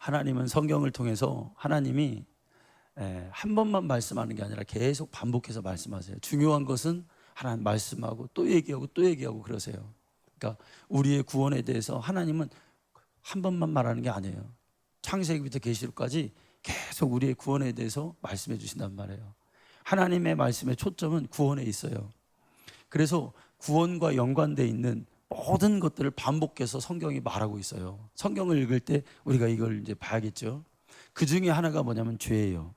하나님은 성경을 통해서 하나님이 한 번만 말씀하는 게 아니라 계속 반복해서 말씀하세요. 중요한 것은 하나님 말씀하고 또 얘기하고 또 얘기하고 그러세요. 그러니까 우리의 구원에 대해서 하나님은 한 번만 말하는 게 아니에요. 창세기부터 계시록까지 계속 우리의 구원에 대해서 말씀해 주신단 말이에요. 하나님의 말씀의 초점은 구원에 있어요. 그래서 구원과 연관되어 있는 모든 것들을 반복해서 성경이 말하고 있어요. 성경을 읽을 때 우리가 이걸 이제 봐야겠죠. 그 중에 하나가 뭐냐면 죄예요.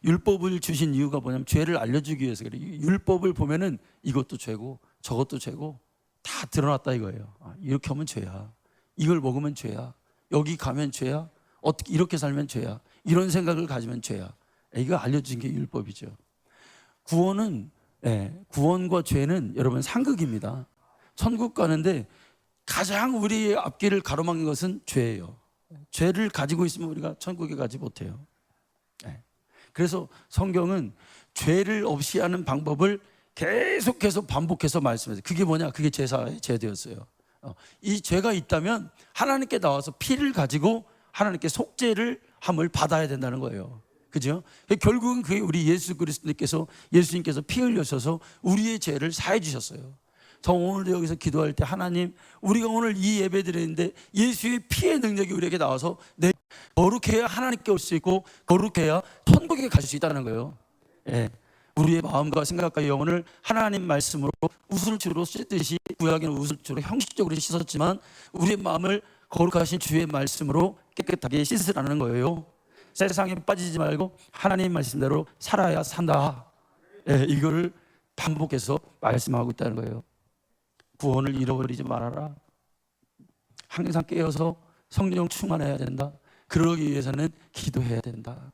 율법을 주신 이유가 뭐냐면 죄를 알려주기 위해서 그래요. 율법을 보면은 이것도 죄고 저것도 죄고 다 드러났다 이거예요. 이렇게 하면 죄야. 이걸 먹으면 죄야. 여기 가면 죄야. 어떻게 이렇게 살면 죄야. 이런 생각을 가지면 죄야. 이거 알려준 게 율법이죠. 구원과 죄는 여러분 상극입니다. 천국 가는데 가장 우리의 앞길을 가로막는 것은 죄예요. 죄를 가지고 있으면 우리가 천국에 가지 못해요. 그래서 성경은 죄를 없이 하는 방법을 계속해서 반복해서 말씀해요. 그게 뭐냐? 그게 제사의 제도였어요. 이 죄가 있다면 하나님께 나와서 피를 가지고 하나님께 속죄를 함을 받아야 된다는 거예요. 그죠? 결국은 그게 우리 예수 그리스도께서 예수님께서 피 흘려셔서 우리의 죄를 사해 주셨어요. 저 오늘 여기서 기도할 때 하나님, 우리가 오늘 이 예배 드리는데 예수의 피의 능력이 우리에게 나와서 거룩해야 하나님께 올 수 있고 거룩해야 천국에 갈 수 있다는 거예요. 우리의 마음과 생각과 영혼을 하나님 말씀으로 우슬주로 씻듯이, 구약에는 우슬주로 형식적으로 씻었지만 우리의 마음을 거룩하신 주의 말씀으로 깨끗하게 씻으라는 거예요. 세상에 빠지지 말고 하나님 말씀대로 살아야 산다. 이거를 반복해서 말씀하고 있다는 거예요. 구원을 잃어버리지 말아라. 항상 깨어서 성령 충만해야 된다. 그러기 위해서는 기도해야 된다.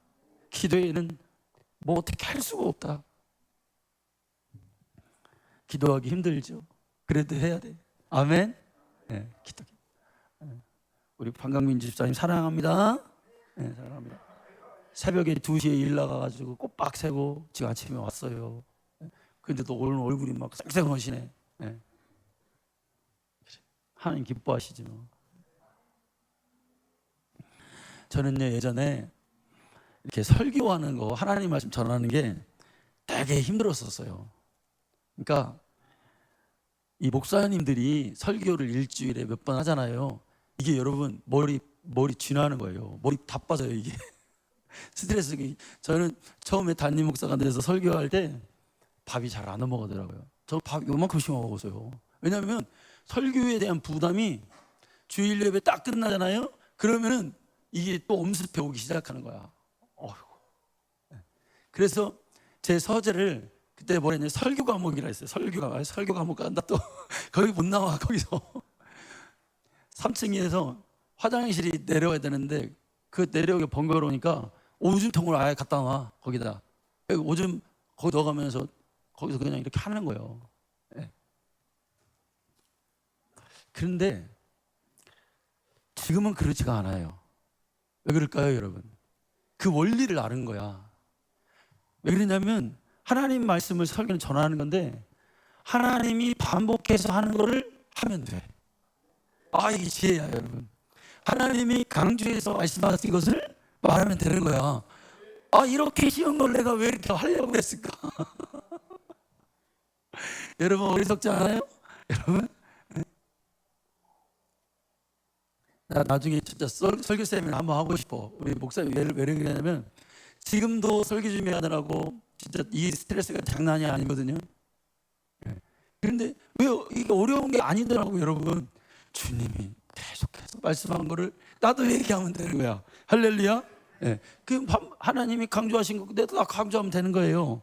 기도에는 뭐 어떻게 할 수가 없다. 기도하기 힘들죠. 그래도 해야 돼. 아멘. 기도. 우리 방강민 집사님 사랑합니다. 사랑합니다. 새벽에 2시에 일 나가가지고 꼬박 새고 지금 아침에 왔어요. 근데 또 오늘 얼굴이 막 쌩쌩하시네. 하나님 기뻐하시지 뭐. 저는요 예전에 이렇게 설교하는 거, 하나님 말씀 전하는 게 되게 힘들었었어요. 그러니까 이 목사님들이 설교를 일주일에 몇 번 하잖아요. 이게 여러분 머리 쥐나는 거예요. 머리 다 빠져요 이게. 스트레스. 저는 처음에 담임 목사가 돼서 설교할 때 밥이 잘 안 넘어가더라고요. 저 밥 요만큼씩 먹었어요. 왜냐하면 설교에 대한 부담이 주일 예배 딱 끝나잖아요. 그러면은 이게 또 엄습해 오기 시작하는 거야. 그래서 제 서재를 그때 뭐라 했냐, 설교 과목이라 했어요. 설교 과목 간다 또 거기 못 나와. 거기서 3층에서 화장실이 내려와야 되는데 그 내려오기 번거로우니까 오줌통을 아예 갖다 놔. 거기다 오줌 거기 넣어가면서 거기서 그냥 이렇게 하는 거예요. 그런데 지금은 그렇지가 않아요. 왜 그럴까요, 여러분? 그 원리를 아는 거야. 왜 그러냐면 하나님 말씀을 설교는 전하는 건데 하나님이 반복해서 하는 거를 하면 돼. 이게 지혜야, 여러분. 하나님이 강조해서 말씀하신 것을 말하면 되는 거야. 이렇게 쉬운 걸 내가 왜 이렇게 하려고 했을까? 여러분 어리석지 않아요? 여러분? 나 나중에 진짜 설교 세미나 한번 하고 싶어. 우리 목사님 왜 그러냐면 지금도 설교 준비하느라고 진짜 이 스트레스가 장난이 아니거든요. 그런데 왜 이게 어려운 게 아니더라고요, 여러분. 주님이 계속해서 말씀한 거를 나도 얘기하면 되는 거야. 할렐루야. 그 하나님이 강조하신 거 내가 다 강조하면 되는 거예요.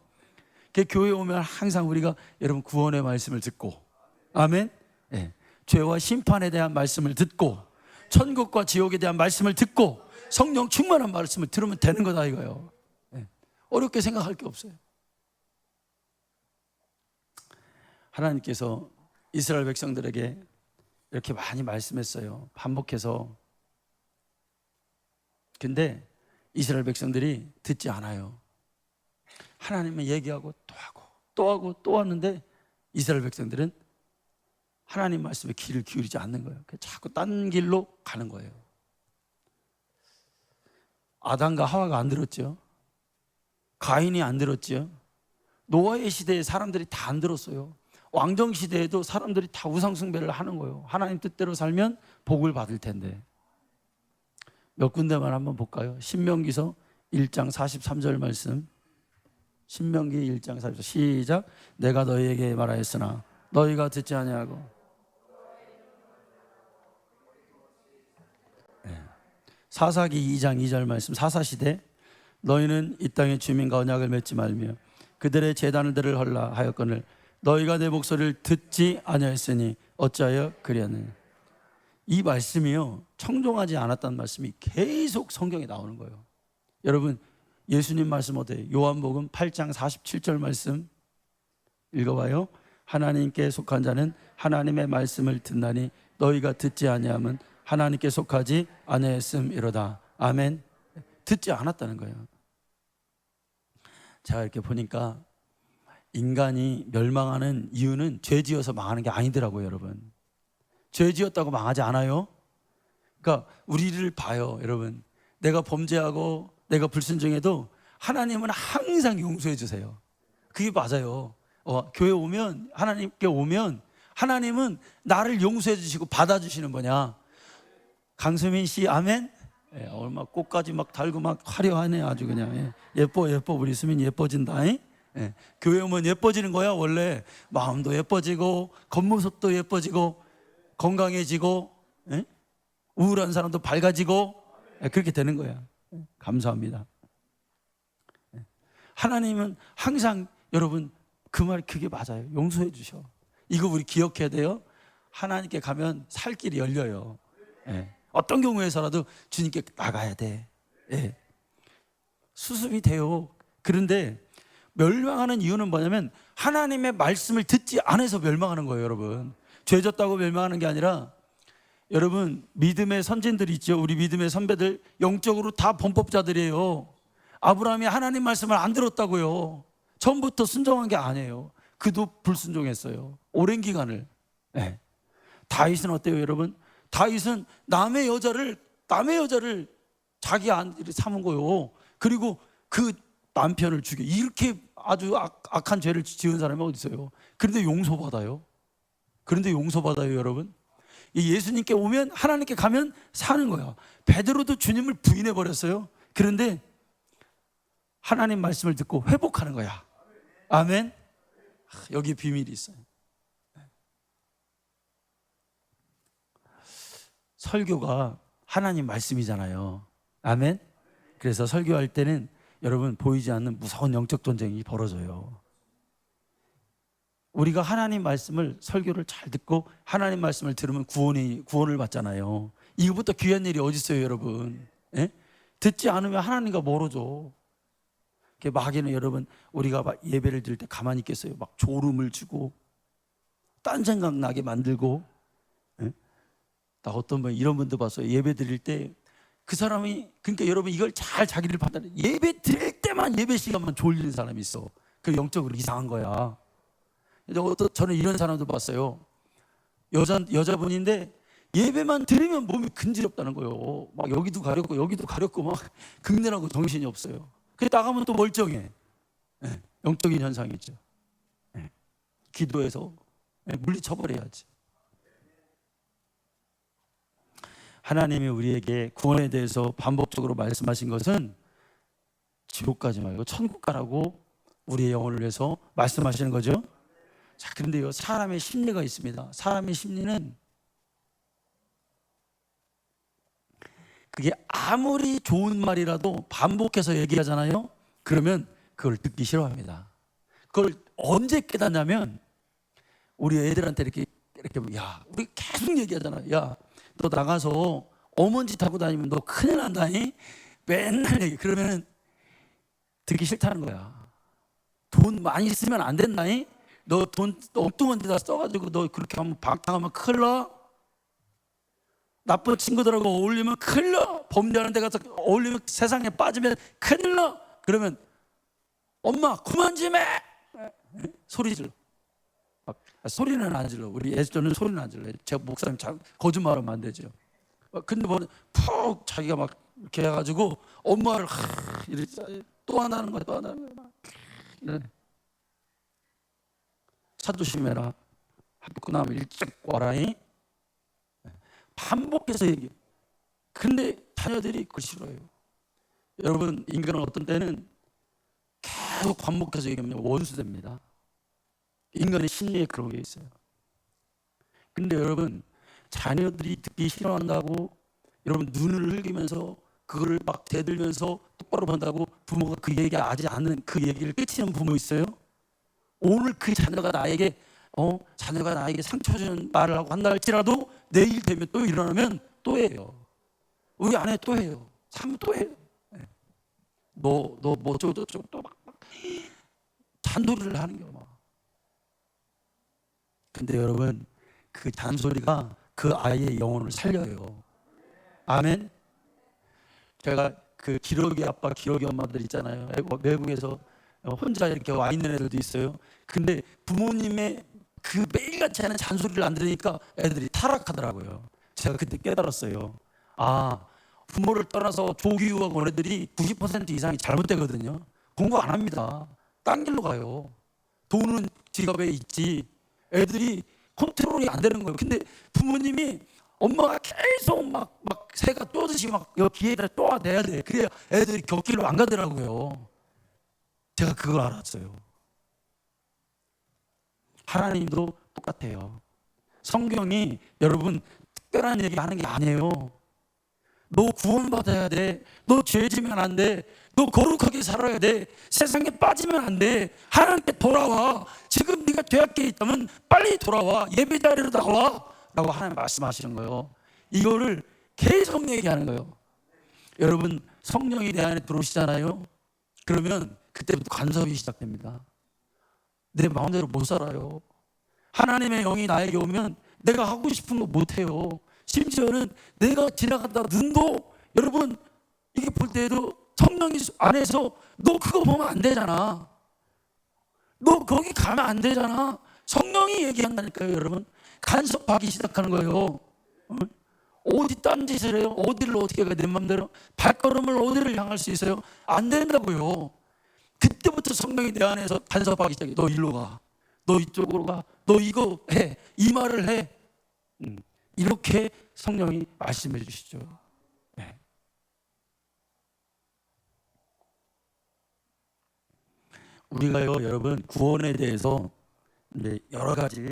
교회 오면 항상 우리가 여러분 구원의 말씀을 듣고, 아멘. 죄와 심판에 대한 말씀을 듣고, 천국과 지옥에 대한 말씀을 듣고, 성령 충만한 말씀을 들으면 되는 거다 이거예요. 어렵게 생각할 게 없어요. 하나님께서 이스라엘 백성들에게 이렇게 많이 말씀했어요. 반복해서. 근데 이스라엘 백성들이 듣지 않아요. 하나님은 얘기하고 또 하고 또 하고 또 하는데 이스라엘 백성들은 하나님 말씀에 귀를 기울이지 않는 거예요. 자꾸 딴 길로 가는 거예요. 아담과 하와가 안 들었죠. 가인이 안 들었죠. 노아의 시대에 사람들이 다 안 들었어요. 왕정 시대에도 사람들이 다 우상 숭배를 하는 거예요. 하나님 뜻대로 살면 복을 받을 텐데. 몇 군데만 한번 볼까요? 신명기서 1장 43절 말씀. 신명기 1장 43절 시작. 내가 너희에게 말하였으나 너희가 듣지 아니하고. 사사기 2장 2절 말씀. 사사시대 너희는 이 땅의 주민과 언약을 맺지 말며 그들의 제단들을 헐라 하였거늘 너희가 내 목소리를 듣지 아니하였으니 어찌하여 그리하느냐. 이 말씀이요, 청종하지 않았다는 말씀이 계속 성경에 나오는 거예요. 여러분, 예수님 말씀 어때요? 요한복음 8장 47절 말씀 읽어봐요. 하나님께 속한 자는 하나님의 말씀을 듣나니 너희가 듣지 아니하면 하나님께 속하지 아니하였음이로다. 아멘. 듣지 않았다는 거예요. 제가 이렇게 보니까 인간이 멸망하는 이유는 죄 지어서 망하는 게 아니더라고요, 여러분. 죄 지었다고 망하지 않아요. 그러니까 우리를 봐요, 여러분. 내가 범죄하고 내가 불순종해도 하나님은 항상 용서해 주세요. 그게 맞아요. 교회 오면, 하나님께 오면 하나님은 나를 용서해 주시고 받아주시는 거냐. 강수민 씨 아멘. 얼마 꽃까지 막 달고 막 화려하네. 아주 그냥 예뻐 우리 수민 예뻐진다. 교회 오면 예뻐지는 거야. 원래 마음도 예뻐지고 겉모습도 예뻐지고 건강해지고 우울한 사람도 밝아지고 그렇게 되는 거야. 감사합니다. 하나님은 항상, 여러분, 그 말 그게 맞아요. 용서해 주셔. 이거 우리 기억해야 돼요. 하나님께 가면 살 길이 열려요. 어떤 경우에서라도 주님께 나가야 돼. 수습이 돼요. 그런데 멸망하는 이유는 뭐냐면 하나님의 말씀을 듣지 않아서 멸망하는 거예요, 여러분. 죄졌다고 멸망하는 게 아니라, 여러분, 믿음의 선진들이 있죠. 우리 믿음의 선배들 영적으로 다 범법자들이에요. 아브라함이 하나님 말씀을 안 들었다고요. 처음부터 순종한 게 아니에요. 그도 불순종했어요, 오랜 기간을. 다윗은 어때요, 여러분? 다윗은 남의 여자를 자기 아들이 삼은 거요. 그리고 그 남편을 죽여. 이렇게 아주 악한 죄를 지은 사람이 어디 있어요? 그런데 용서받아요. 여러분. 예수님께 오면, 하나님께 가면 사는 거야. 베드로도 주님을 부인해 버렸어요. 그런데 하나님 말씀을 듣고 회복하는 거야. 아멘. 여기 비밀이 있어요. 설교가 하나님 말씀이잖아요. 아멘. 그래서 설교할 때는 여러분, 보이지 않는 무서운 영적 전쟁이 벌어져요. 우리가 하나님 말씀을, 설교를 잘 듣고 하나님 말씀을 들으면 구원을 받잖아요. 이거부터 귀한 일이 어디 있어요, 여러분? 듣지 않으면 하나님과 멀어져. 마귀는, 여러분, 우리가 막 예배를 드릴 때 가만히 있겠어요? 막 졸음을 주고 딴 생각 나게 만들고. 나 어떤 분, 이런 분도 봤어요. 예배 드릴 때 그 사람이, 그러니까 여러분, 이걸 잘 자기를 판단해. 예배 드릴 때만, 예배 시간만 졸리는 사람이 있어. 그 영적으로 이상한 거야. 저는 이런 사람도 봤어요. 여자분인데 예배만 드리면 몸이 근지럽다는 거예요. 막 여기도 가렵고 막 극렬하고 정신이 없어요. 그래 나가면 또 멀쩡해. 영적인 현상이 있죠. 기도해서 물리쳐버려야지. 하나님이 우리에게 구원에 대해서 반복적으로 말씀하신 것은 지옥 가지 말고 천국 가라고 우리의 영혼을 위해서 말씀하시는 거죠. 자, 그런데요, 사람의 심리가 있습니다. 사람의 심리는, 그게 아무리 좋은 말이라도 반복해서 얘기하잖아요. 그러면 그걸 듣기 싫어합니다. 그걸 언제 깨닫냐면, 우리 애들한테 이렇게 야, 우리 계속 얘기하잖아. 야, 너 나가서 어먼지 타고 다니면 너 큰일 난다니? 맨날 얘기. 그러면 듣기 싫다는 거야. 돈 많이 쓰면 안 된다니? 너 돈 엉뚱한 데다 써가지고 너 그렇게 하면 방탕하면 큰일 나? 나쁜 친구들하고 어울리면 큰일 나? 범죄하는 데 가서 어울리면 세상에 빠지면 큰일 나? 그러면 엄마 그만 좀 해! 소리 질러. 소리는 안 질러. 우리 애들은 소리는 안 질러. 제가 목사님 거짓말하면 안 되죠. 근데 뭐 푹 자기가 막 이렇게 해가지고 엄마를 이렇게 또 하나는 거야, 또 하나는 거야. 이래. 차 조심해라. 학교 끝나면 일찍 와라잉. 반복해서 얘기해. 근데 자녀들이 그걸 싫어해요. 여러분, 인간은 어떤 때는 계속 반복해서 얘기하면 원수됩니다. 인간의 심리에 그런 게 있어요. 근데 여러분, 자녀들이 듣기 싫어한다고 여러분 눈을 흘기면서 그거를 막 대들면서 똑바로 본다고 부모가 그 얘기 하지 않는 그 얘기를 끝이는 부모 있어요? 오늘 그 자녀가 나에게 상처 주는 말을 하고 한다 할지라도 내일 되면 또 일어나면 또 해요. 우리 아내 또 해요. 참 또 해요. 너 뭐 저쩌고 또 막 잔소리를 하는 겨 막. 근데 여러분, 그 잔소리가 그 아이의 영혼을 살려요. 아멘. 제가 그 기러기 아빠, 기러기 엄마들 있잖아요. 외국에서 혼자 이렇게 와 있는 애들도 있어요. 근데 부모님의 그 매일같이 하는 잔소리를 안 들으니까 애들이 타락하더라고요. 제가 그때 깨달았어요. 아, 부모를 떠나서 조기유학 온 애들이 90% 이상이 잘못되거든요. 공부 안 합니다. 딴 길로 가요. 돈은 지갑에 있지. 애들이 컨트롤이 안 되는 거예요. 근데 부모님이 엄마가 계속 막 새가 쪼듯이 막 귀에다 쪼아대야 돼. 그래야 애들이 곁길로 안 가더라고요. 제가 그걸 알았어요. 하나님도 똑같아요. 성경이 여러분 특별한 얘기 하는 게 아니에요. 너 구원받아야 돼. 너 죄 지면 안 돼. 너 거룩하게 살아야 돼. 세상에 빠지면 안 돼. 하나님께 돌아와. 지금 네가 죄악에 있다면 빨리 돌아와. 예배 자리로 나와 라고 하나님 말씀하시는 거예요. 이거를 계속 얘기하는 거예요. 여러분, 성령이 내 안에 들어오시잖아요. 그러면 그때부터 간섭이 시작됩니다. 내 마음대로 못 살아요. 하나님의 영이 나에게 오면 내가 하고 싶은 거 못해요. 심지어는 내가 지나가다 눈도, 여러분 이게 볼 때에도 성령이 안에서 너 그거 보면 안 되잖아. 너 거기 가면 안 되잖아. 성령이 얘기한다니까요. 여러분, 간섭하기 시작하는 거예요. 어디 딴짓을 해요? 어디를 어떻게 가? 내 맘대로 발걸음을 어디를 향할 수 있어요? 안 된다고요. 그때부터 성령이 내 안에서 간섭하기 시작해. 너 일로 가. 너 이쪽으로 가. 너 이거 해. 이 말을 해. 이렇게 성령이 말씀해 주시죠. 네. 우리가요, 여러분, 구원에 대해서 이제 여러 가지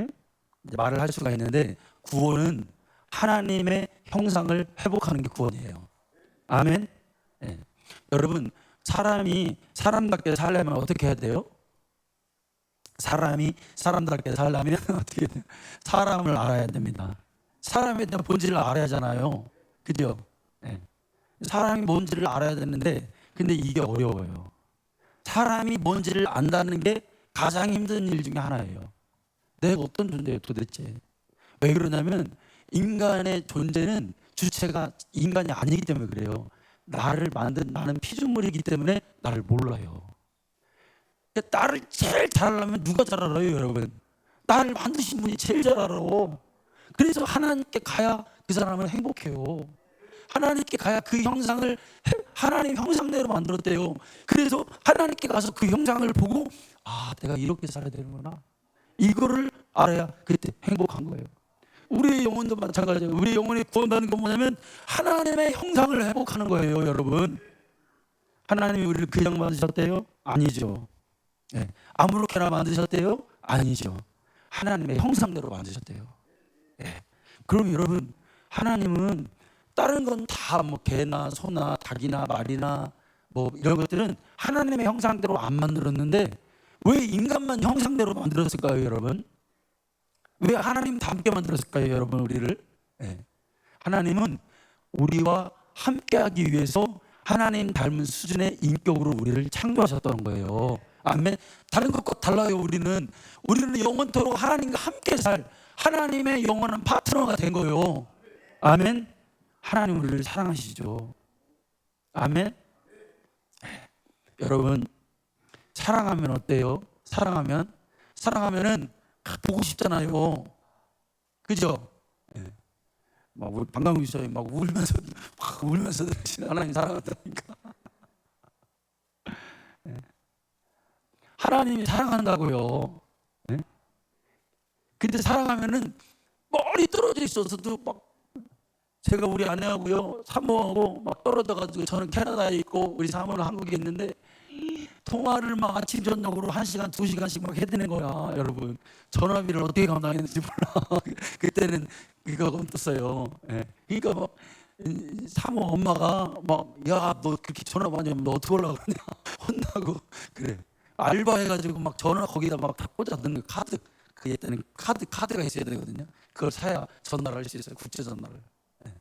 말을 할 수가 있는데, 구원은 하나님의 형상을 회복하는 게 구원이에요. 아멘. 네. 여러분, 사람이 사람답게 살려면 어떻게 해야 돼요? 사람이 사람답게 살려면 어떻게 돼요? 사람을 알아야 됩니다. 사람에 대한 본질을 알아야 하잖아요. 그죠? 네. 사람이 뭔지를 알아야 되는데, 근데 이게 어려워요. 사람이 뭔지를 안다는 게 가장 힘든 일 중에 하나예요. 내가 어떤 존재예요 도대체? 왜 그러냐면 인간의 존재는 주체가 인간이 아니기 때문에 그래요. 나를 만든 나는 피조물이기 때문에 나를 몰라요. 나를 제일 잘 알려면 누가 잘 알아요, 여러분? 나를 만드신 분이 제일 잘 알아. 그래서 하나님께 가야 그 사람은 행복해요. 하나님께 가야 그 형상을 하나님 형상대로 만들었대요. 그래서 하나님께 가서 그 형상을 보고, 아, 내가 이렇게 살아야 되는구나, 이거를 알아야 그때 행복한 거예요. 우리의 영혼도 마찬가지예요. 우리의 영혼이 구원받는 건 뭐냐면 하나님의 형상을 회복하는 거예요, 여러분. 하나님이 우리를 그냥 만드셨대요? 아니죠. 네. 아무렇게나 만드셨대요? 아니죠. 하나님의 형상대로 만드셨대요. 네. 그럼 여러분, 하나님은 다른 건 다 뭐 개나 소나 닭이나 말이나 뭐 이런 것들은 하나님의 형상대로 안 만들었는데 왜 인간만 형상대로 만들었을까요, 여러분? 왜 하나님 닮게 만들었을까요, 여러분, 우리를? 네. 하나님은 우리와 함께하기 위해서 하나님 닮은 수준의 인격으로 우리를 창조하셨던 거예요. 아멘. 다른 것과 달라요. 우리는 영원토록 하나님과 함께 살 하나님의 영원한 파트너가 된 거예요. 아멘. 하나님 우리를 사랑하시죠. 아멘. 여러분, 사랑하면 어때요? 사랑하면은 보고 싶잖아요. 그죠? 막 우리 방광 유서에 막 울면서 하나님 사랑한다니까. 하나님이 사랑한다고요. 네? 근데 사랑하면은 멀리 떨어져 있어서도 막 제가 우리 아내하고요 사모하고 막 떨어져 가지고 저는 캐나다에 있고 우리 사모는 한국에 있는데 통화를 막 아침 저녁으로 1시간 2시간씩 막 해대는 거야. 여러분 전화비를 어떻게 감당했는지 몰라. 그때는 그거 없었어요. 예. 그러니까 막 사모 엄마가 막 야 너 그렇게 전화 많이 하면 너 어떻게 하려고 그러냐 혼나고. 그래 알바해가지고 막 전화 거기다 막 다 꽂아 넣는 카드, 그 때는 카드가 있어야 되거든요. 그걸 사야 전화를 할 수 있어요. 국제 전화를. 예.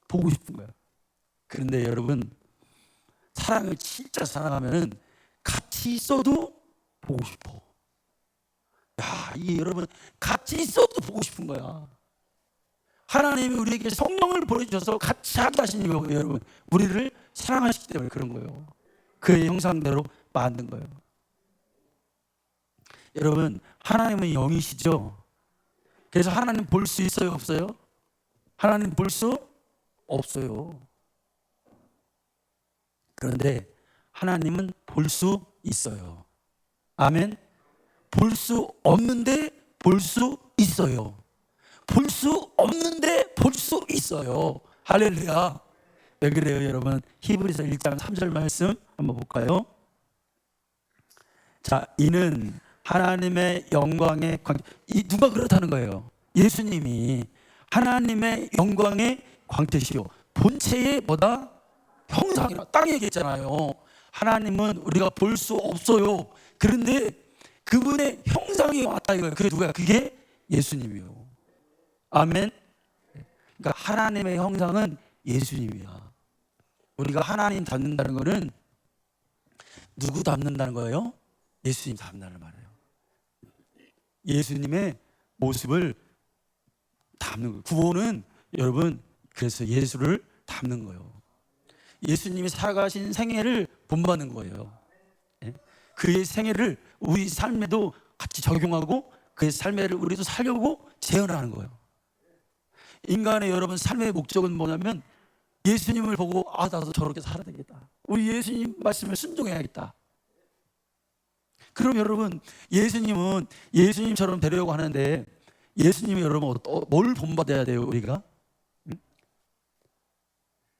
보고 싶은 거야. 그런데 여러분 사랑을 진짜 사랑하면은 같이 있어도 보고 싶어. 야, 이게 여러분 같이 있어도 보고 싶은 거야. 하나님이 우리에게 성령을 보내주셔서 같이 하게 하시는 거예요. 여러분 우리를 사랑하시기 때문에 그런 거예요. 그의 형상대로 만든 거예요. 여러분 하나님은 영이시죠. 그래서 하나님 볼 수 있어요, 없어요? 하나님 볼 수 없어요. 그런데 하나님은 볼 수 있어요. 아멘. 볼 수 없는데 볼 수 있어요. 볼 수 없는데 볼 수 있어요. 할렐루야. 왜 그래요 여러분? 히브리서 1장 3절 말씀 한번 볼까요? 자, 이는 하나님의 영광의 이 누가 그렇다는 거예요? 예수님이 하나님의 영광의 광택이요 본체의 뭐다? 형상이라 딱 얘기했잖아요. 하나님은 우리가 볼 수 없어요. 그런데 그분의 형상이 왔다 이거예요. 그게 누구야? 그게 예수님이요. 아멘. 그러니까 하나님의 형상은 예수님이야. 우리가 하나님 닮는다는 거는 누구 닮는다는 거예요? 예수님 닮는다는 말이에요. 예수님의 모습을 닮는 거예요. 구원은 여러분 그래서 예수를 닮는 거예요. 예수님이 살아가신 생애를 본받는 거예요. 그의 생애를 우리 삶에도 같이 적용하고 그의 삶애를 우리도 살려고 재현하는 거예요. 인간의 여러분 삶의 목적은 뭐냐면 예수님을 보고 아 나도 저렇게 살아야 되겠다. 우리 예수님 말씀을 순종해야겠다. 그럼 여러분 예수님은 예수님처럼 되려고 하는데 예수님이 여러분 뭘 본받아야 돼요 우리가?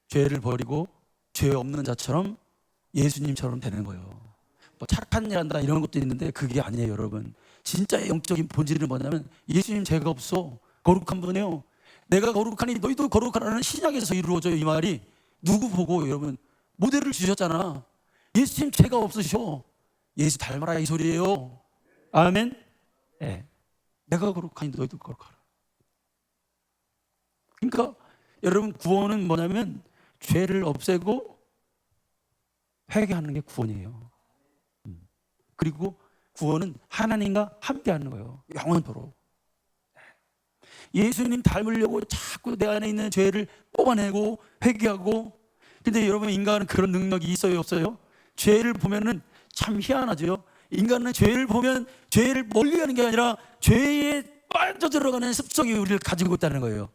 죄를 버리고 죄 없는 자처럼 예수님처럼 되는 거예요. 뭐 착한 일 한다 이런 것도 있는데 그게 아니에요 여러분. 진짜 영적인 본질은 뭐냐면 예수님 죄가 없어 거룩한 분이에요. 내가 거룩하니 너희도 거룩하라는 신약에서 이루어져요. 이 말이 누구 보고 여러분 모델을 주셨잖아. 예수님 죄가 없으셔. 예수 닮아라 이 소리예요. 아멘. 네. 내가 거룩하니 너희도 거룩하라. 그러니까 여러분 구원은 뭐냐면 죄를 없애고 회개하는 게 구원이에요. 그리고 구원은 하나님과 함께하는 거예요. 영원토록. 예수님 닮으려고 자꾸 내 안에 있는 죄를 뽑아내고 회개하고. 근데 여러분 인간은 그런 능력이 있어요 없어요? 죄를 보면은 참 희한하죠. 인간은 죄를 보면 죄를 멀리하는 게 아니라 죄에 빠져들어가는 습성이 우리를 가지고 있다는 거예요.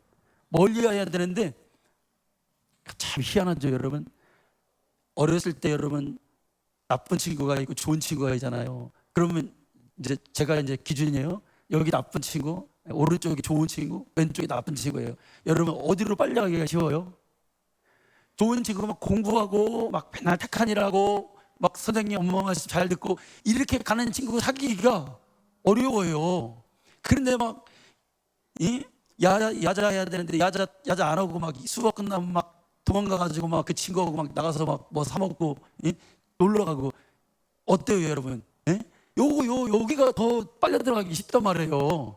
멀리해야 되는데 참 희한하죠 여러분. 어렸을 때 여러분 나쁜 친구가 있고 좋은 친구가 있잖아요. 그러면 이제 제가 이제 기준이에요. 여기 나쁜 친구, 오른쪽이 좋은 친구, 왼쪽이 나쁜 친구예요. 여러분 어디로 빨리 가기가 쉬워요? 좋은 친구가 막 공부하고 막 맨날 착한 일하고 막 선생님 엄마 말씀 잘 듣고 이렇게 가는 친구 사귀기가 어려워요. 그런데 막 야자 해야 되는데 야자 안 하고 막 수업 끝나면 막 도망가가지고 막 그 친구하고 막 나가서 막 뭐 사 먹고 놀러 가고. 어때요 여러분? 여기가 더 빨려 들어가기 쉽단 말이에요.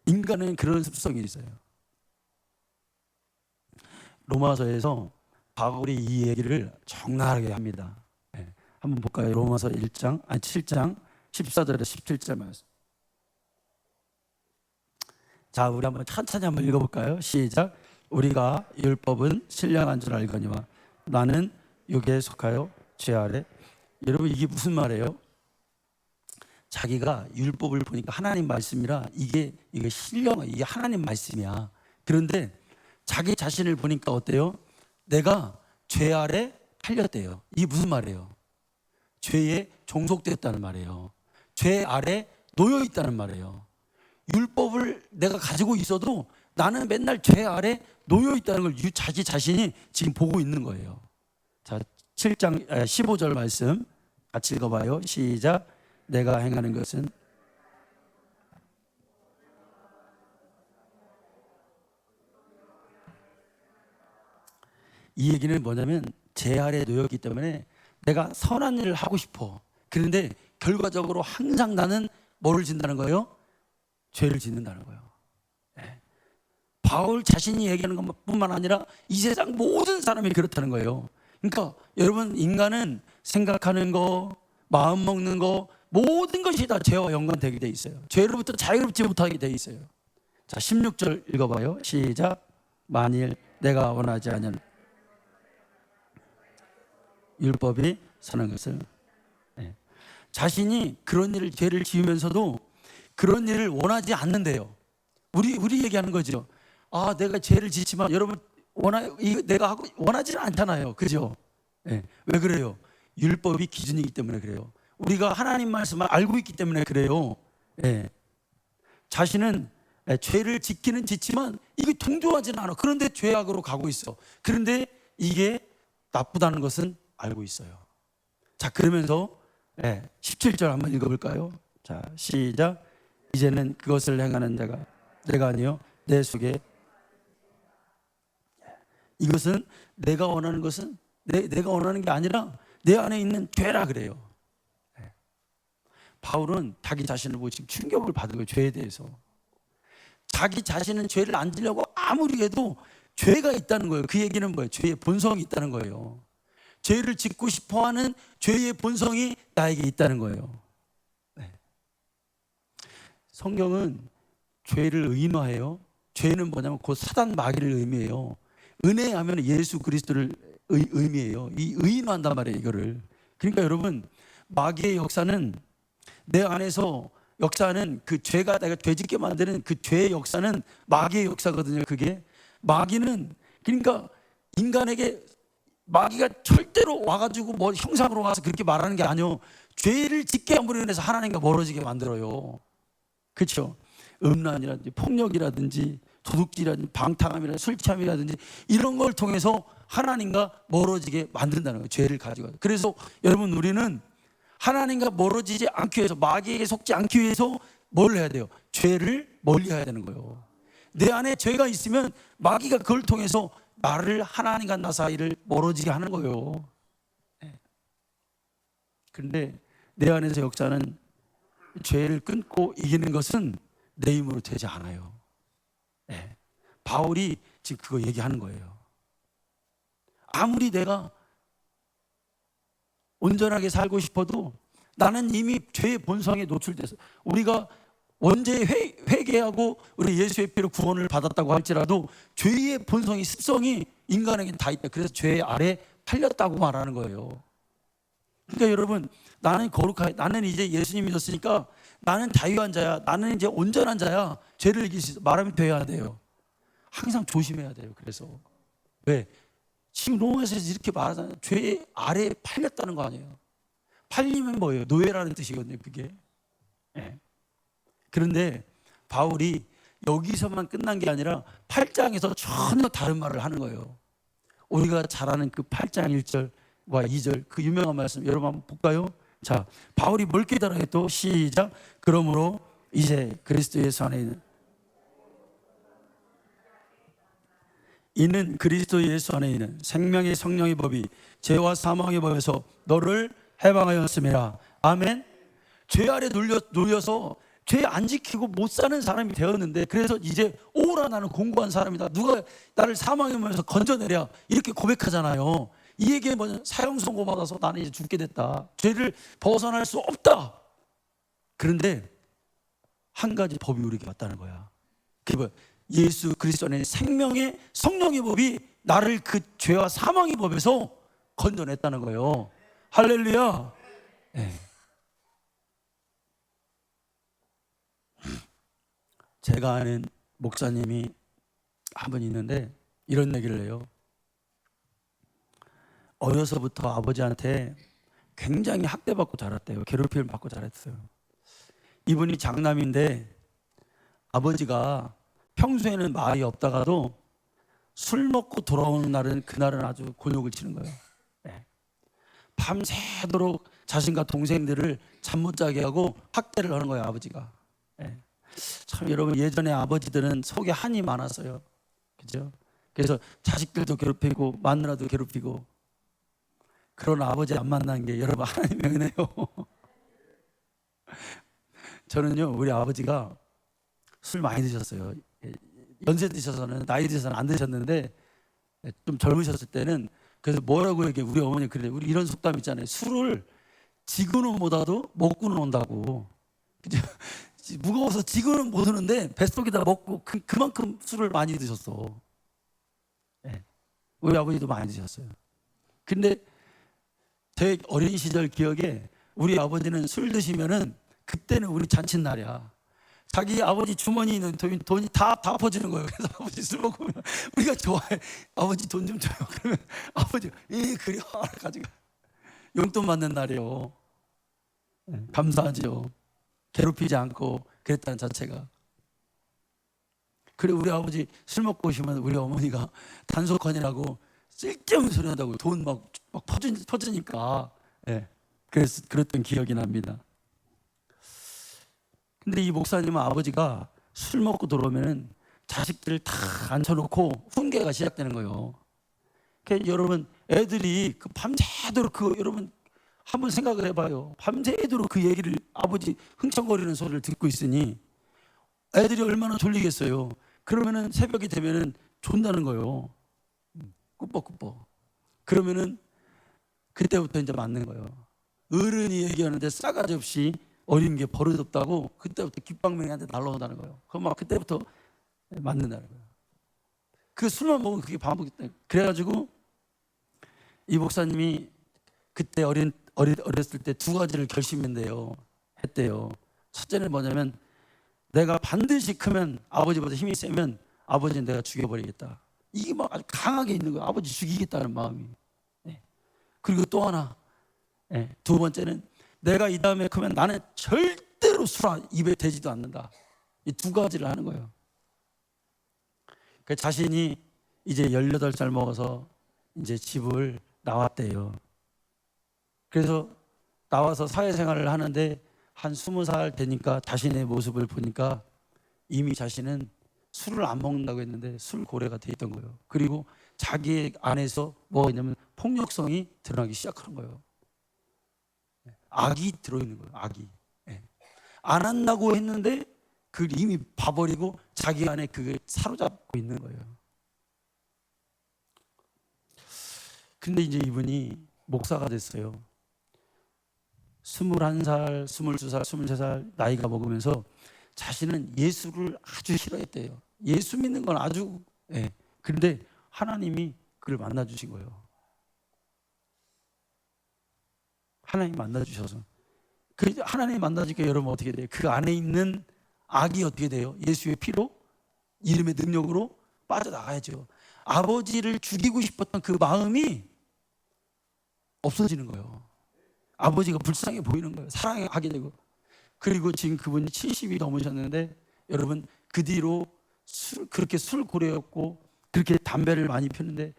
인간은 그런 습성이 있어요. 로마서에서 바울이 이 얘기를 적나라하게 합니다. 한번 볼까요? 로마서 7장 14절에서 17절 말씀. 자, 우리 한번 천천히 한번 읽어볼까요? 시작. 우리가 율법은 신령한 줄 알거니와 나는 육에 속하여 죄 아래. 여러분 이게 무슨 말이에요? 자기가 율법을 보니까 하나님 말씀이라 이게 신령, 이게 하나님 말씀이야. 그런데 자기 자신을 보니까 어때요? 내가 죄 아래 팔렸대요. 이게 무슨 말이에요? 죄에 종속됐다는 말이에요. 죄 아래 놓여 있다는 말이에요. 율법을 내가 가지고 있어도 나는 맨날 죄 아래 놓여 있다는 걸 자기 자신이 지금 보고 있는 거예요. 자, 7장 15절 말씀 같이 읽어봐요. 시작. 내가 행하는 것은 이 얘기는 뭐냐면 죄 아래 놓였기 때문에 내가 선한 일을 하고 싶어. 그런데 결과적으로 항상 나는 뭐를 짓는다는 거예요? 죄를 짓는다는 거예요. 네. 바울 자신이 얘기하는 것뿐만 아니라 이 세상 모든 사람이 그렇다는 거예요. 그러니까 여러분, 인간은 생각하는 거, 마음 먹는 거, 모든 것이 다 죄와 연관되게 돼 있어요. 죄로부터 자유롭지 못하게 돼 있어요. 자, 16절 읽어봐요. 시작. 만일 내가 원하지 않은 율법이 선한 것을, 네. 자신이 그런 일을, 죄를 지으면서도 그런 일을 원하지 않는데요. 우리 얘기하는 거죠. 아, 내가 죄를 짓지만 여러분 내가 하고 원하지는 않잖아요. 그죠? 네. 왜 그래요? 율법이 기준이기 때문에 그래요. 우리가 하나님 말씀을 알고 있기 때문에 그래요. 네. 자신은 죄를 짓기는 짓지만 이게 동조하지는 않아. 그런데 죄악으로 가고 있어. 그런데 이게 나쁘다는 것은 알고 있어요. 자, 그러면서 17절 한번 읽어볼까요? 자, 시작. 이제는 그것을 행하는 내가 아니요 내 속에, 이것은 내가 원하는 것은 내가 원하는 게 아니라 내 안에 있는 죄라 그래요. 바울은 자기 자신을 보고 지금 충격을 받은 거예요. 죄에 대해서. 자기 자신은 죄를 안 지려고 아무리 해도 죄가 있다는 거예요. 그 얘기는 뭐예요? 죄의 본성이 있다는 거예요. 죄를 짓고 싶어하는 죄의 본성이 나에게 있다는 거예요. 네. 성경은 죄를 의인화해요. 죄는 뭐냐면 곧 사단 마귀를 의미해요. 은혜하면 예수 그리스도를 의미해요. 이 의인화한단 말이에요, 이거를. 그러니까 여러분, 마귀의 역사는 내 안에서 역사는 그 죄가 내가 죄짓게 만드는 그 죄의 역사는 마귀의 역사거든요. 그게 마귀는, 그러니까 인간에게 마귀가 절대로 와가지고 뭐 형상으로 와서 그렇게 말하는 게 아니요, 죄를 짓게 함으로 인해서 하나님과 멀어지게 만들어요. 그렇죠? 음란이라든지 폭력이라든지 도둑질이라든지 방탕함이라든지 술 취함이라든지 이런 걸 통해서 하나님과 멀어지게 만든다는 거예요. 죄를 가지고. 그래서 여러분, 우리는 하나님과 멀어지지 않기 위해서, 마귀에게 속지 않기 위해서 뭘 해야 돼요? 죄를 멀리해야 되는 거예요. 내 안에 죄가 있으면 마귀가 그걸 통해서 나를, 하나님과 나 사이를 멀어지게 하는 거예요. 그런데 내 안에서 역사는 죄를 끊고 이기는 것은 내 힘으로 되지 않아요. 바울이 지금 그거 얘기하는 거예요. 아무리 내가 온전하게 살고 싶어도 나는 이미 죄의 본성에 노출돼서, 우리가 언제 회개하고 우리 예수의 피로 구원을 받았다고 할지라도 죄의 본성이, 습성이 인간에게는 다 있다. 그래서 죄 아래 팔렸다고 말하는 거예요. 그러니까 여러분, 나는 나는 이제 예수님 믿었으니까 나는 자유한 자야, 나는 이제 온전한 자야, 죄를 이길 수 있어 말하면 돼야 돼요. 항상 조심해야 돼요. 그래서 왜? 지금 로마에서 이렇게 말하잖아요. 죄 아래에 팔렸다는 거 아니에요. 팔리면 뭐예요? 노예라는 뜻이거든요, 그게. 그런데 바울이 여기서만 끝난 게 아니라 8장에서 전혀 다른 말을 하는 거예요. 우리가 잘 아는 그 8장 1절과 2절 그 유명한 말씀 여러분 한번 볼까요? 자, 바울이 뭘 깨달아요? 또 시작. 그러므로 이제 그리스도 예수 안에 있는 이는 그리스도 예수 안에 있는 생명의 성령의 법이 죄와 사망의 법에서 너를 해방하였음이라. 아멘. 죄 아래 눌려서 죄 안 지키고 못 사는 사람이 되었는데, 그래서 이제 오라 나는 공고한 사람이다, 누가 나를 사망의 몸에서 건져내랴, 이렇게 고백하잖아요. 이 얘기에 뭐냐? 사형 선고받아서 나는 이제 죽게 됐다, 죄를 벗어날 수 없다. 그런데 한 가지 법이 우리에게 왔다는 거야. 그게 뭐야? 예수 그리스도 안에 생명의 성령의 법이 나를 그 죄와 사망의 법에서 건져냈다는 거예요. 할렐루야. 네. 제가 아는 목사님이 한 분 있는데 이런 얘기를 해요. 어려서부터 아버지한테 굉장히 학대받고 자랐대요. 괴롭힘을 받고 자랐어요. 이분이 장남인데 아버지가 평소에는 말이 없다가도 술 먹고 돌아오는 날은 그날은 아주 곤욕을 치는 거예요. 네. 밤새도록 자신과 동생들을 잠 못 자게 하고 학대를 하는 거예요, 아버지가. 네. 참 여러분, 예전에 아버지들은 속에 한이 많았어요. 그죠? 그래서 자식들도 괴롭히고 마누라도 괴롭히고. 그런 아버지 안 만난 게 여러분 하나님의 은혜요. 저는요, 우리 아버지가 술 많이 드셨어요. 연세 드셔서는, 나이 드셔서는 안 드셨는데 좀 젊으셨을 때는, 그래서 뭐라고 얘기해, 우리 어머니 그래, 우리 이런 속담 있잖아요. 술을 지고는 못 와도 먹고는 온다고. 그죠? 무거워서 지고는 못 오는데 뱃속에다 먹고 그만큼 술을 많이 드셨어. 네. 우리 아버지도 많이 드셨어요. 근데 제 어린 시절 기억에 우리 아버지는 술 드시면은 그때는 우리 잔칫날이야. 자기 아버지 주머니에 있는 돈이 다 퍼지는 거예요. 그래서 아버지 술 먹으면 우리가 좋아해. 아버지 돈 좀 줘요. 그러면 아버지 그래요. 가지고 용돈 받는 날이요. 감사하죠. 괴롭히지 않고 그랬다는 자체가. 그래, 우리 아버지 술 먹고 오시면 우리 어머니가 단속하느라고 쓸데없는 소리 한다고 돈 막 퍼지니까. 네. 그랬던 기억이 납니다. 근데 이 목사님은 아버지가 술 먹고 들어오면 자식들을 다 앉혀놓고 훈계가 시작되는 거예요. 그러니까 여러분, 애들이 밤새도록 여러분 한번 생각을 해봐요. 밤새도록 그 얘기를, 아버지 흥청거리는 소리를 듣고 있으니 애들이 얼마나 졸리겠어요. 그러면은 새벽이 되면은 존다는 거예요. 꾸벅꾸벅. 그러면은 그때부터 이제 맞는 거예요. 어른이 얘기하는데 싸가지 없이 어린 게 버릇없다고 그때부터 귓방맹이한테 날라온다는 거예요. 그럼 막 그때부터 맞는다는 거예요. 그 술만 먹으면 그게 반복됐다. 그래가지고 이 목사님이 그때 어렸을 때 두 가지를 했대요. 첫째는 뭐냐면, 내가 반드시 크면 아버지보다 힘이 세면 아버지는 내가 죽여버리겠다. 이게 막 아주 강하게 있는 거예요. 아버지 죽이겠다는 마음이. 네. 그리고 또 하나, 네. 두 번째는 내가 이 다음에 크면 나는 절대로 술 입에 대지도 않는다. 이 두 가지를 하는 거예요. 그 자신이 이제 18살 먹어서 이제 집을 나왔대요. 그래서 나와서 사회생활을 하는데 한 20살 되니까 자신의 모습을 보니까 이미 자신은 술을 안 먹는다고 했는데 술 고래가 돼 있던 거예요. 그리고 자기 안에서 뭐가 있냐면 폭력성이 드러나기 시작하는 거예요. 악이 들어있는 거예요. 악이. 안 한다고 했는데 그걸 이미 봐버리고 자기 안에 그걸 사로잡고 있는 거예요. 근데 이제 이분이 목사가 됐어요. 21살, 22살, 23살 나이가 먹으면서 자신은 예수를 아주 싫어했대요. 예수 믿는 건 아주, 그런데 하나님이 그를 만나주신 거예요. 하나님 만나주셔서. 그 하나님 만나주니까 여러분 어떻게 돼요? 그 안에 있는 악이 어떻게 돼요? 예수의 피로, 이름의 능력으로 빠져나가야죠. 아버지를 죽이고 싶었던 그 마음이 없어지는 거예요. 아버지가 불쌍해 보이는 거예요. 사랑하게 되고. 그리고 지금 그분이 70이 넘으셨는데 여러분, 그 뒤로 그렇게 술 고래였고 그렇게 담배를 많이 피우는데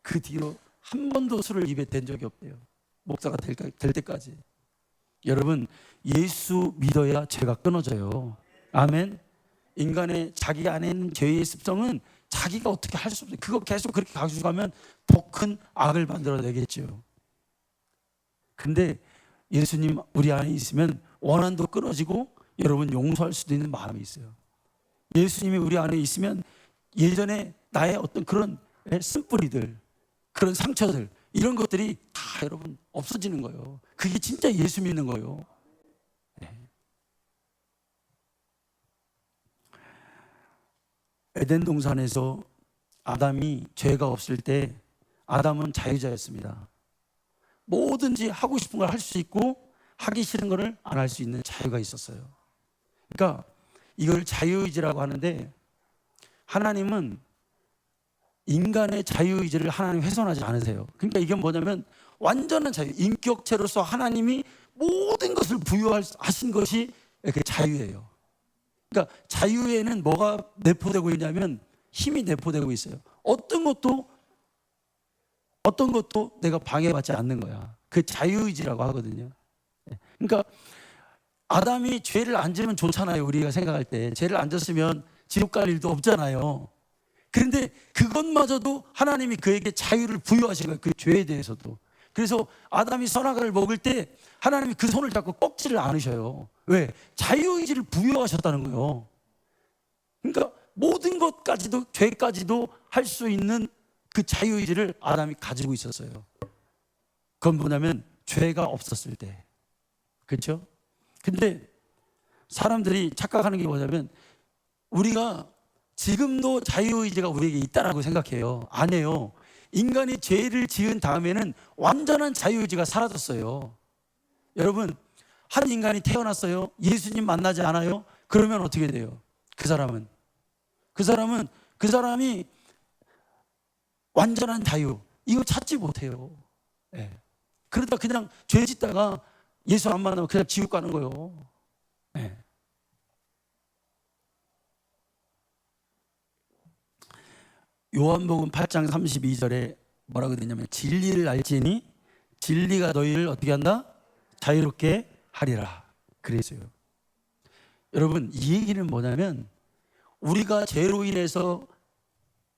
그 뒤로 한 번도 술을 입에 댄 적이 없대요. 목사가 될 때까지. 여러분, 예수 믿어야 죄가 끊어져요. 아멘. 인간의 자기 안에 있는 죄의 습성은 자기가 어떻게 할 수 없어요. 그거 계속 그렇게 가져가면 더 큰 악을 만들어내겠죠. 근데 예수님 우리 안에 있으면 원한도 끊어지고 여러분 용서할 수도 있는 마음이 있어요. 예수님이 우리 안에 있으면 예전에 나의 어떤 그런 쓴뿌리들, 그런 상처들, 이런 것들이 다 여러분 없어지는 거예요. 그게 진짜 예수 믿는 거예요. 에덴 동산에서 아담이 죄가 없을 때 아담은 자유자였습니다. 뭐든지 하고 싶은 걸 할 수 있고 하기 싫은 거를 안 할 수 있는 자유가 있었어요. 그러니까 이걸 자유의지라고 하는데, 하나님은 인간의 자유의지를 하나님 훼손하지 않으세요. 그러니까 이게 뭐냐면 완전한 자유, 인격체로서 하나님이 모든 것을 부여하신 것이 이렇게 자유예요. 그러니까 자유에는 뭐가 내포되고 있냐면 힘이 내포되고 있어요. 어떤 것도 내가 방해받지 않는 거야. 그 자유의지라고 하거든요. 그러니까 아담이 죄를 안 지면 좋잖아요. 우리가 생각할 때 죄를 안 졌으면 지옥 갈 일도 없잖아요. 그런데 그것마저도 하나님이 그에게 자유를 부여하신 거예요. 그 죄에 대해서도. 그래서 아담이 선악과를 먹을 때 하나님이 그 손을 잡고 꺾지를 않으셔요. 왜? 자유의지를 부여하셨다는 거예요. 그러니까 모든 것까지도, 죄까지도 할 수 있는 그 자유의지를 아담이 가지고 있었어요. 그건 뭐냐면 죄가 없었을 때. 그렇죠? 근데 사람들이 착각하는 게 뭐냐면 우리가 지금도 자유의지가 우리에게 있다라고 생각해요. 아니에요. 인간이 죄를 지은 다음에는 완전한 자유의지가 사라졌어요. 여러분, 한 인간이 태어났어요. 예수님 만나지 않아요? 그러면 어떻게 돼요? 그 사람이 완전한 자유, 이거 찾지 못해요. 네. 그러다 그냥 죄 짓다가 예수 안 만나면 그냥 지옥 가는 거예요. 네. 요한복음 8장 32절에 뭐라고 되냐면 진리를 알지니 진리가 너희를 어떻게 한다? 자유롭게 하리라. 그랬어요. 여러분, 이 얘기는 뭐냐면 우리가 죄로 인해서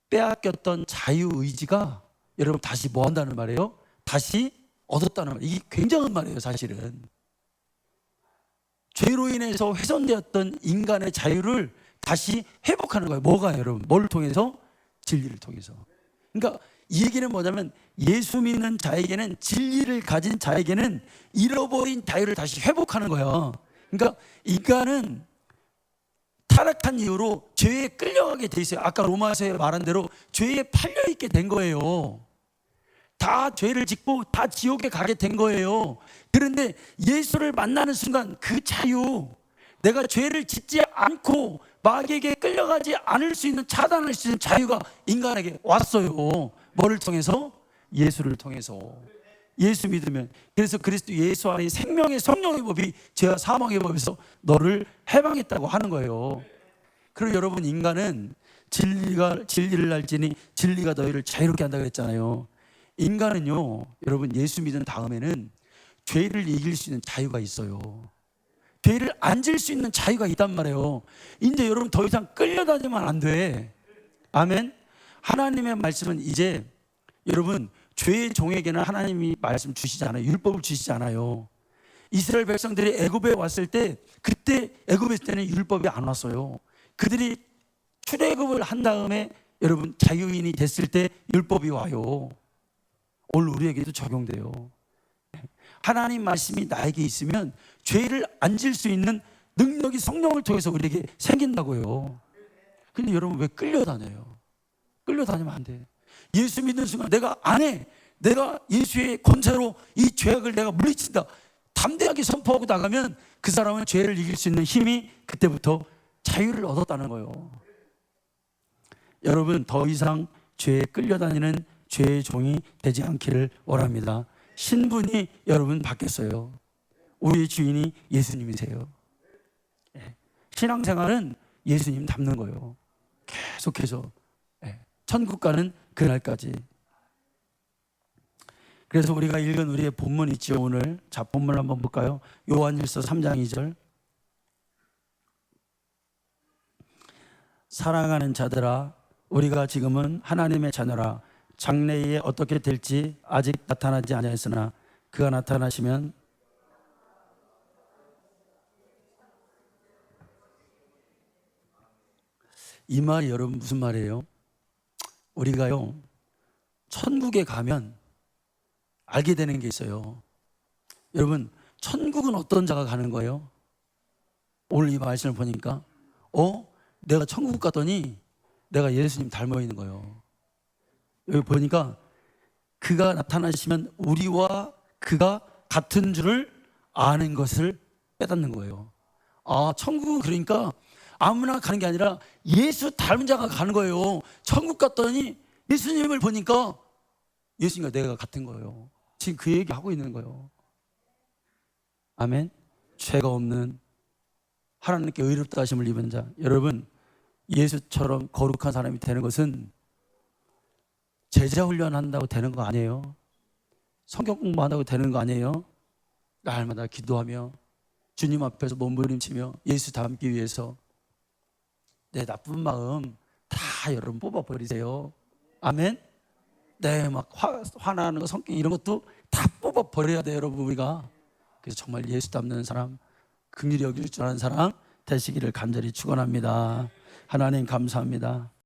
빼앗겼던 자유의지가 여러분 다시 뭐 한다는 말이에요? 다시 얻었다는 말이에요. 이게 굉장한 말이에요. 사실은 죄로 인해서 훼손되었던 인간의 자유를 다시 회복하는 거예요. 뭐가 여러분? 뭘 통해서? 진리를 통해서. 그러니까 이 얘기는 뭐냐면 예수 믿는 자에게는, 진리를 가진 자에게는 잃어버린 자유를 다시 회복하는 거예요. 그러니까 인간은 타락한 이후로 죄에 끌려가게 돼 있어요. 아까 로마서에 말한 대로 죄에 팔려있게 된 거예요. 다 죄를 짓고 다 지옥에 가게 된 거예요. 그런데 예수를 만나는 순간 그 자유, 내가 죄를 짓지 않고 마귀에게 끌려가지 않을 수 있는, 차단할 수 있는 자유가 인간에게 왔어요. 뭐를 통해서? 예수를 통해서. 예수 믿으면. 그래서 그리스도 예수 안에 생명의 성령의 법이 죄와 사망의 법에서 너를 해방했다고 하는 거예요. 그리고 여러분, 인간은 진리를 알지니 진리가 너희를 자유롭게 한다고 했잖아요. 인간은요, 여러분, 예수 믿은 다음에는 죄를 이길 수 있는 자유가 있어요. 죄를 안 질 수 있는 자유가 있단 말이에요. 이제 여러분 더 이상 끌려다니면 안 돼. 아멘. 하나님의 말씀은 이제 여러분 죄의 종에게는 하나님이 말씀 주시지 않아요. 율법을 주시지 않아요. 이스라엘 백성들이 애굽에 왔을 때, 그때 애굽에 있을 때는 율법이 안 왔어요. 그들이 출애굽을 한 다음에 여러분 자유인이 됐을 때 율법이 와요. 오늘 우리에게도 적용돼요. 하나님 말씀이 나에게 있으면 죄를 안 질 수 있는 능력이 성령을 통해서 우리에게 생긴다고요. 근데 여러분 왜 끌려다녀요? 끌려다니면 안 돼. 예수 믿는 순간 내가 안 해. 내가 예수의 권세로 이 죄악을 내가 물리친다. 담대하게 선포하고 나가면 그 사람은 죄를 이길 수 있는 힘이 그때부터 자유를 얻었다는 거예요. 여러분, 더 이상 죄에 끌려다니는 죄의 종이 되지 않기를 원합니다. 신분이 여러분 바뀌었어요. 우리의 주인이 예수님이세요. 신앙생활은 예수님 닮는 거예요. 계속해서 천국 가는 그날까지. 그래서 우리가 읽은 우리의 본문 있죠. 오늘 자, 본문 한번 볼까요? 요한일서 3장 2절. 사랑하는 자들아, 우리가 지금은 하나님의 자녀라. 장래에 어떻게 될지 아직 나타나지 아니하였으나 그가 나타나시면 이 말이 여러분 무슨 말이에요? 우리가요 천국에 가면 알게 되는 게 있어요. 여러분, 천국은 어떤 자가 가는 거예요? 오늘 이 말씀을 보니까 내가 천국 갔더니 내가 예수님 닮아 있는 거예요. 여기 보니까 그가 나타나시면 우리와 그가 같은 줄을 아는 것을 깨닫는 거예요. 아, 천국은 그러니까 아무나 가는 게 아니라 예수 닮은 자가 가는 거예요. 천국 갔더니 예수님을 보니까 예수님과 내가 같은 거예요. 지금 그 얘기 하고 있는 거예요. 아멘. 죄가 없는 하나님께 의롭다 하심을 입은 자, 여러분, 예수처럼 거룩한 사람이 되는 것은 제자 훈련한다고 되는 거 아니에요. 성경 공부한다고 되는 거 아니에요. 날마다 기도하며 주님 앞에서 몸부림치며 예수 닮기 위해서 내 나쁜 마음 다 여러분 뽑아버리세요. 아멘. 네, 막 화나는 거, 성격 이런 것도 다 뽑아버려야 돼요, 여러분. 우리가 그래서 정말 예수 닮는 사람, 긍휼히 여길 줄 아는 사람 되시기를 간절히 축원합니다. 하나님 감사합니다.